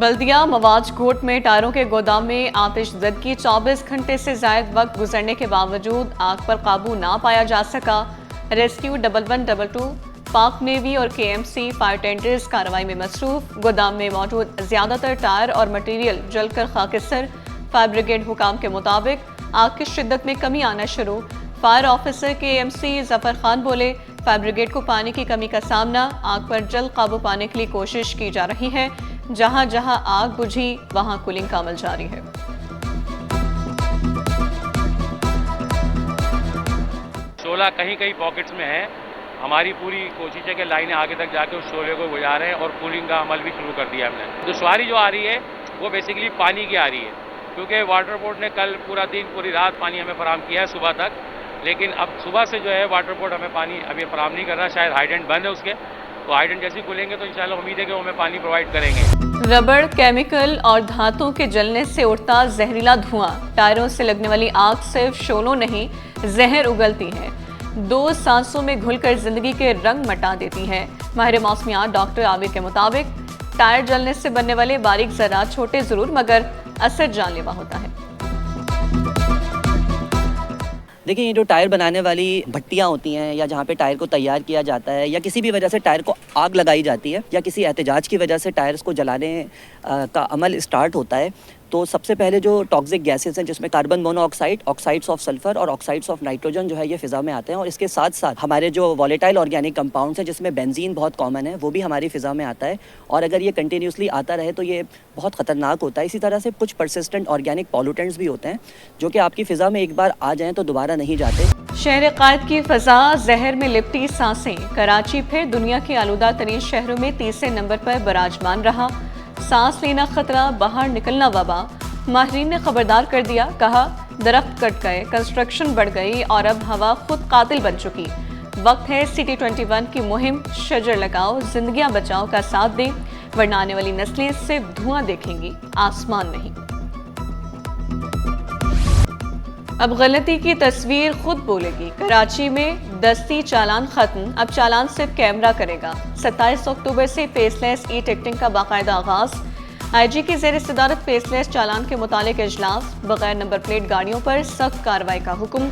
बल्दिया मवाज घोट में टायरों के गोदाम में आतिशज़दगी 24 घंटे से ज़ायद वक्त गुजरने के बावजूद आग पर काबू ना पाया जा सका। रेस्क्यू 1112 पाक नेवी और KMC फायर टेंडर्स कार्रवाई में मसरूफ। गोदाम में मौजूद ज़्यादातर टायर और मटीरियल जलकर खाकिस्तर। फायर ब्रिगेड हुकाम के मुताबिक आग की शिद्दत में कमी आना शुरू। Fire officer KMC Zafar Khan बोले, फायर ब्रिगेड को पानी की कमी का सामना, आग पर जल्द काबू पाने के लिए कोशिश की जा रही है। जहां जहां आग बुझी वहां कूलिंग का अमल जारी है। शोला कहीं कहीं पॉकेट्स में है। हमारी पूरी कोशिश है कि लाइनें आगे तक जाके उस शोले को बुझा रहे हैं और कूलिंग का अमल भी शुरू कर दिया हमने। दुश्वारी जो आ रही है वो बेसिकली पानी की आ रही है, क्योंकि वाटर बोर्ड ने कल पूरा दिन पूरी रात पानी हमें फराहम किया है सुबह तक, लेकिन अब सुबह से जो है वाटर बोर्ड हमें पानी अभी फराहम नहीं कर रहा। शायद हाइडेंट बंद है उसके, तो हाइडेंट जैसे ही खुलेंगे तो इंशाल्लाह उम्मीद है कि वो हमें पानी प्रोवाइड करेंगे। रबड़, केमिकल और धातुओं के जलने से उठता जहरीला धुआं, टायरों से लगने वाली आग सिर्फ शोलों नहीं जहर उगलती है, 2 सांसों में घुलकर जिंदगी के रंग मटा देती है। माहिर मौसमियात डॉक्टर आबिर के मुताबिक टायर जलने से बनने वाले बारीक ज़रात छोटे जरूर मगर असर जानलेवा होता है। देखिए, ये जो टायर बनाने वाली भट्टियाँ होती हैं या जहाँ पे टायर को तैयार किया जाता है या किसी भी वजह से टायर को आग लगाई जाती है या किसी एहतजाज की वजह से टायर्स को जलाने का अमल स्टार्ट होता है, तो सबसे पहले जो टॉक्सिक गैसेस हैं जिसमें carbon monoxide, oxides of sulphur और ऑक्साइड्स ऑफ नाइट्रोजन जो है ये फ़िज़ा में आते हैं। और इसके साथ साथ हमारे जो वॉलेटाइल ऑर्गेनिक कंपाउंड्स हैं जिसमें बेंजीन बहुत कॉमन है, वो भी हमारी फ़िज़ा में आता है। और अगर ये कंटिन्यूसली आता रहे तो ये बहुत ख़तरनाक होता है। इसी तरह से कुछ परसिस्टेंट ऑर्गेनिक पॉल्यूटेंट्स भी होते हैं जो कि आपकी फ़िज़ा में एक बार आ जाएँ तो दोबारा नहीं जाते। शहर कायद की फ़ज़ा जहर में लिपटी सांसें, कराची फिर दुनिया के आलूदा तरीन शहरों में तीसरे नंबर पर बराजमान रहा। सांस लेना खतरा, बाहर निकलना वबा। माहिरीन ने खबरदार कर दिया, कहा दरख्त कट गए, कंस्ट्रक्शन बढ़ गई और अब हवा खुद कातिल बन चुकी। वक्त है City 21 की मुहिम, शजर लगाओ, जिंदगियां बचाओ का साथ दें, वरना आने वाली नस्लें सिर्फ धुआं देखेंगी, आसमान नहीं। अब गलती की तस्वीर खुद बोलेगी। कराची में दस्ती चालान खत्म, अब चालान सिर्फ कैमरा करेगा। 27 अक्टूबर से फेसलेस टिकटिंग का बाकायदा आगाज। IG की ज़ेर सदारत फेसलेस चालान के मुतालिक इजलास, बगैर नंबर प्लेट गाड़ियों पर सख्त कार्रवाई का हुक्म।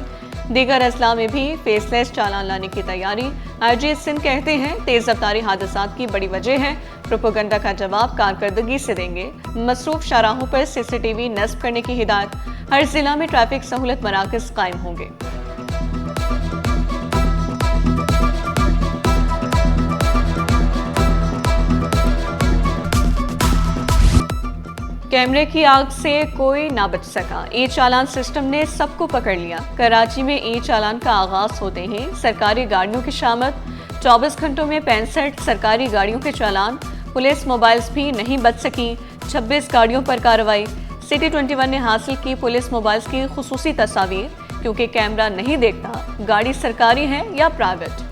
दीगर अजला में भी फेसलेस चालान लाने की तैयारी। IG सिंध कहते हैं तेज रफ्तारी हादसात की बड़ी वजह है, प्रोपोगंडा का जवाब कारकर्दगी से देंगे। मसरूफ शाहराहों पर CCTV नस्ब करने की हिदायत। हर जिला में ट्रैफिक सहूलत मराकज़ कायम होंगे। कैमरे की आग से कोई ना बच सका, चालान सिस्टम ने सबको पकड़ लिया। कराची में चालान का आगाज होते ही सरकारी गाड़ियों की शामत, 24 घंटों में 65 सरकारी गाड़ियों के चालान। पुलिस मोबाइल्स भी नहीं बच सकी, 26 गाड़ियों पर कार्रवाई। City 21 ने हासिल की पुलिस मोबाइल्स की खुसूसी तस्वीर, क्योंकि कैमरा नहीं देखता गाड़ी सरकारी है या प्राइवेट।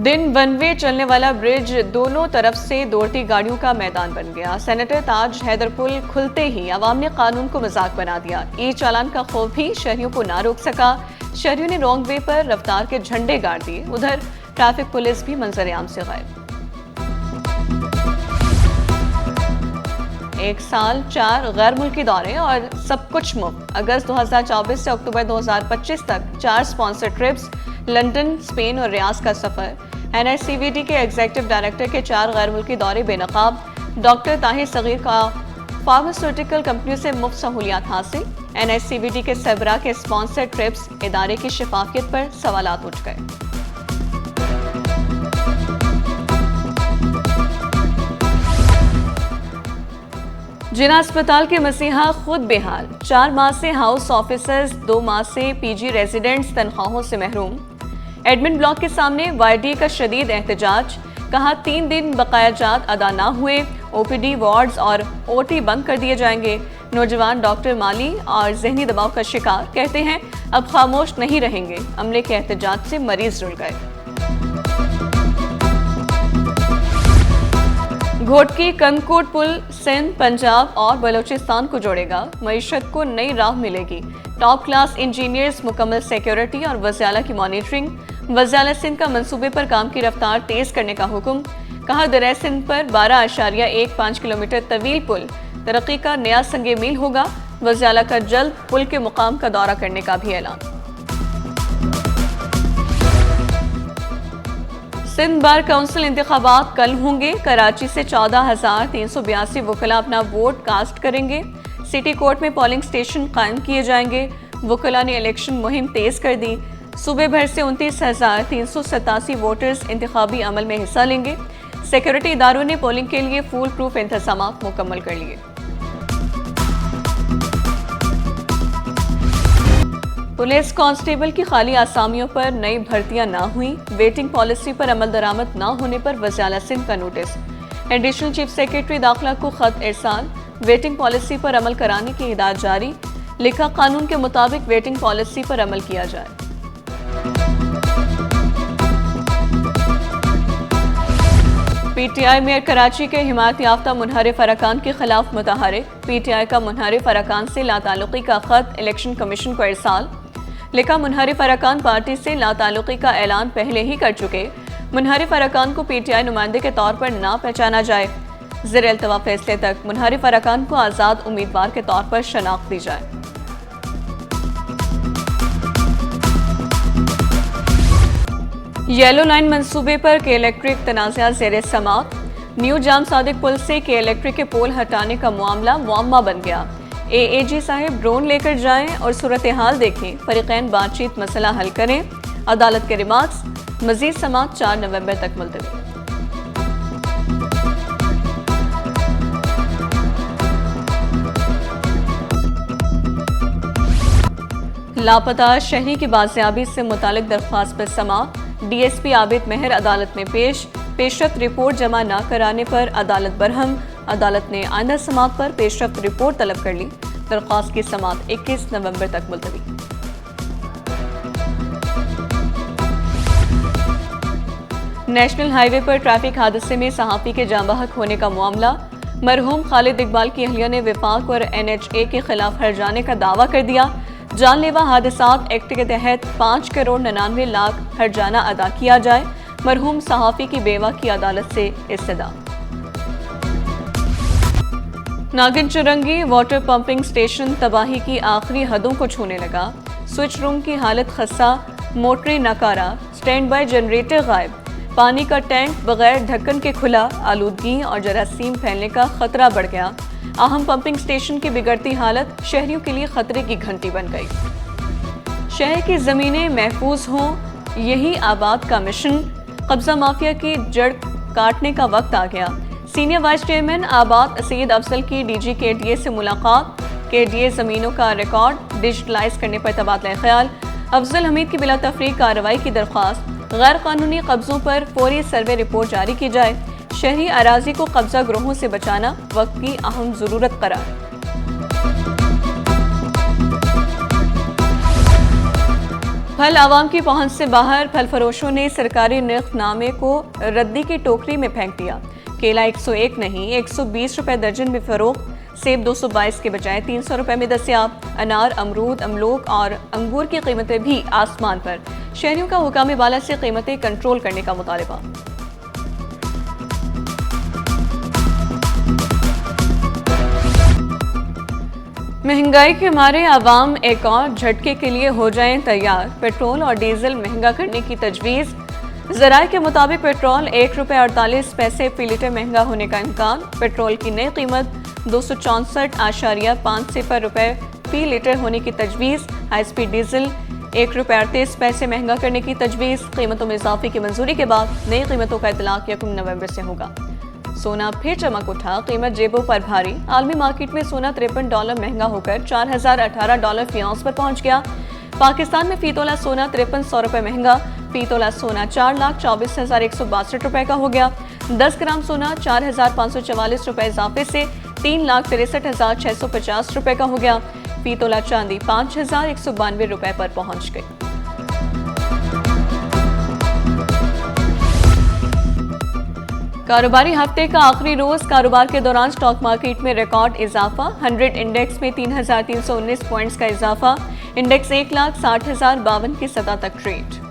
दिन वन वे चलने वाला ब्रिज दोनों तरफ से दौड़ती गाड़ियों का मैदान बन गया। सेनेटर ताज हैदर पुल खुलते ही अवाम ने कानून को मजाक बना दिया। चालान का खौफ भी शहरियों को ना रोक सका। शहरियों ने रॉन्ग वे पर रफ्तार के झंडे गाड़ दिए। उधर ट्रैफिक पुलिस भी मंजर-ए-आम से गायब। 1 साल 4 गैर मुल्की दौरे और सब कुछ मुफ्त। अगस्त 2024 से अक्टूबर 2025 तक 4 स्पॉन्सर ट्रिप्स, लंदन, स्पेन और रियाज का सफर। NICVD के एग्जीक्यूटिव डायरेक्टर के 4 गैर मुल्की दौरे बेनकाब। डॉक्टर ताहिर सगीर का फार्मास्यूटिकल कंपनियों से मुफ्त सहूलियात हासिल। NICVD के सरबराह के स्पॉन्सर ट्रिप्स, इदारे की शफाफियत पर सवालात उठ गए। जिना अस्पताल के मसीहा खुद बेहाल, 4 माह से हाउस ऑफिसर्स, 2 माह से PG रेजिडेंट्स तनख्वाहों से महरूम। एडमिन ब्लॉक के सामने YD का शदीद एहतजाज, कहा 3 दिन बकायाजात अदा ना हुए, OPD वार्ड्स और OT बंद कर दिए जाएंगे। नौजवान डॉक्टर माली और जहनी दबाव का शिकार, कहते हैं अब खामोश नहीं रहेंगे। अमले के एहतजाज से मरीज रुल गए। घोट की कंदकोट पुल सिंध, पंजाब और बलूचिस्तान को जोड़ेगा। मईशत को नई राह मिलेगी। टॉप क्लास इंजीनियर्स, मुकम्मल सिक्योरिटी और वसाइल की मॉनिटरिंग। वज़ीर सिंध का मंसूबे पर काम की रफ्तार तेज करने का हुक्म। कहा दरिया सिंध पर 12.15 किलोमीटर तवील पुल तरक्की का नया संगे मील होगा। वज़ीर का जल्द पुल के मुकाम का दौरा करने का भी ऐलान। सिंध बार काउंसिल इंतखाबात कल होंगे। कराची से 14,382 वकला अपना वोट कास्ट करेंगे। सिटी कोर्ट में पोलिंग स्टेशन कायम किए जाएंगे। वकला ने इलेक्शन मुहिम तेज कर दी। सूबे भर से 29,387 वोटर्स इंतखाबी अमल में हिस्सा लेंगे। सिक्योरिटी इदारों ने पोलिंग के लिए फूल प्रूफ इंतजाम मुकम्मल कर लिए। पुलिस कांस्टेबल की खाली आसामियों पर नई भर्तियां ना हुई। वेटिंग पॉलिसी पर अमल दरामद न होने पर वज़ीर सिंध का नोटिस। एडिशनल चीफ सेक्रेटरी दाखिला को खत इरसाल। वेटिंग पॉलिसी पर अमल कराने की हिदायत जारी। लिखा कानून के मुताबिक वेटिंग पॉलिसी पर अमल किया जाए। पीटीआई मेयर कराची के हिमायत याफ्ता मुनहरिफ अरकान के खिलाफ मुतहरिक। पीटीआई का मुनहरिफ अरकान से लाताल्लुकी का खत इलेक्शन कमीशन को इरसाल। लिखा मुनहरिफ अरकान पार्टी से लाताल्लुकी का ऐलान पहले ही कर चुके। मुनहरिफ अरकान को पीटीआई नुमाइंदे के तौर पर ना पहचाना जाए। ज़ेर अल्तवा फैसले तक मुनहरिफ अरकान को आज़ाद उम्मीदवार के तौर पर शनाख्त दी जाए। येलो लाइन मंसूबे पर के इलेक्ट्रिक तनाज़ा ज़ेर समात। न्यू जाम सादिक पुल से के इलेक्ट्रिक के पोल हटाने का मामला मुअम्मा बन गया। एएजी साहब ड्रोन लेकर जाएं और सूरत हाल देखें। फरीकैन बातचीत मसला हल करें। अदालत के रिमार्क्स। मजीद समात 4 नवंबर तक मुलतवी। लापता शहरी की बाजियाबी से मुतालिक दरख्वास्त पर समात। डीएसपी आबिद मेहर अदालत में पेशरफ्त रिपोर्ट जमा न कराने पर अदालत बरहम। अदालत ने आइंदा समात पर पेशरफ्त रिपोर्ट तलब कर ली। दरख्वास्त की समात 21 नवंबर तक मुलतवी। नेशनल हाईवे पर ट्रैफिक हादसे में सहाफ़ी के जाँ बहक होने का मामला। मरहूम खालिद इकबाल की अहलिया ने विफाक और NHA के खिलाफ हर्जाने का दावा कर दिया। जानलेवा हादसात एक्ट के तहत 5 करोड़ 99 लाख हर्जाना अदा किया जाए। मरहूम सहाफ़ी की बेवा की अदालत से इस्तदा। नागिन चुरंगी वाटर पंपिंग स्टेशन तबाही की आखिरी हदों को छूने लगा। स्विच रूम की हालत खस्ता। मोटरें नकारा। स्टैंड बाय जनरेटर गायब। पानी का टैंक बगैर ढक्कन के खुला। आलूदगी और जरासीम फैलने का खतरा बढ़ गया। अहम पंपिंग स्टेशन की बिगड़ती हालत शहरियों के लिए खतरे की घंटी बन गई। शहर की ज़मीनें महफूज हों, यही आबाद का मिशन। कब्जा माफिया की जड़ काटने का वक्त आ गया। सीनियर वाइस चेयरमैन आबाद सईद अफजल की DG KDA से मुलाकात। KDA ज़मीनों का रिकॉर्ड डिजिटलाइज करने पर तबादला ख्याल। अफजल हमीद की बिला तफरीक कार्रवाई की दरख्वास्त। गैर कानूनी कब्जों पर फौरी सर्वे रिपोर्ट जारी की जाए। शहरी अराजी को कब्जा ग्रोहों से बचाना वक्त की अहम जरूरत करार। फल आवाम की पहुंच से बाहर। फल फरोशों ने सरकारी निर्खनामे को रद्दी की टोकरी में फेंक दिया। केला 101 नहीं 120 रुपए दर्जन में फरोख्त। सेब 222 के बजाय 300 रुपए में दस्तियाब। अनार, अमरूद, अमलोक और अंगूर की कीमतें भी आसमान पर। शहरियों का हुकाम बाला से कीमतें कंट्रोल करने का मुतालबा। महंगाई के मारे आवाम एक और झटके के लिए हो जाएं तैयार। पेट्रोल और डीजल महंगा करने की तजवीज़। ज़राए के मुताबिक पेट्रोल 1 रुपये 48 पैसे फी लीटर महंगा होने का इम्कान। पेट्रोल की नई कीमत 264.50 रुपये फी लीटर होने की तजवीज़। हाई स्पीड डीजल 1 रुपये 38 पैसे महंगा करने की तजवीज़। कीमतों में इजाफे की मंजूरी के बाद नई कीमतों का इतलाक 1 नवंबर से होगा। सोना फिर चमक उठा। कीमत जेबों पर भारी। आलमी मार्केट में सोना $53 महंगा होकर $4018 फी औंस पर पहुंच गया। पाकिस्तान में फी तोला सोना 5300 रुपये महंगा। फी तोला सोना 4,24,162 रुपये का हो गया। 10 ग्राम सोना 4,544 रुपये इजाफे से 3,63,650 रुपये का हो गया। फी तोला चांदी 5,192 रुपये पर पहुंच गई। कारोबारी हफ्ते का आखिरी रोज। कारोबार के दौरान स्टॉक मार्केट में रिकॉर्ड इजाफा। 100 इंडेक्स में 3,319 पॉइंट्स का इजाफा। इंडेक्स 1,60,052 की सतह तक ट्रेड।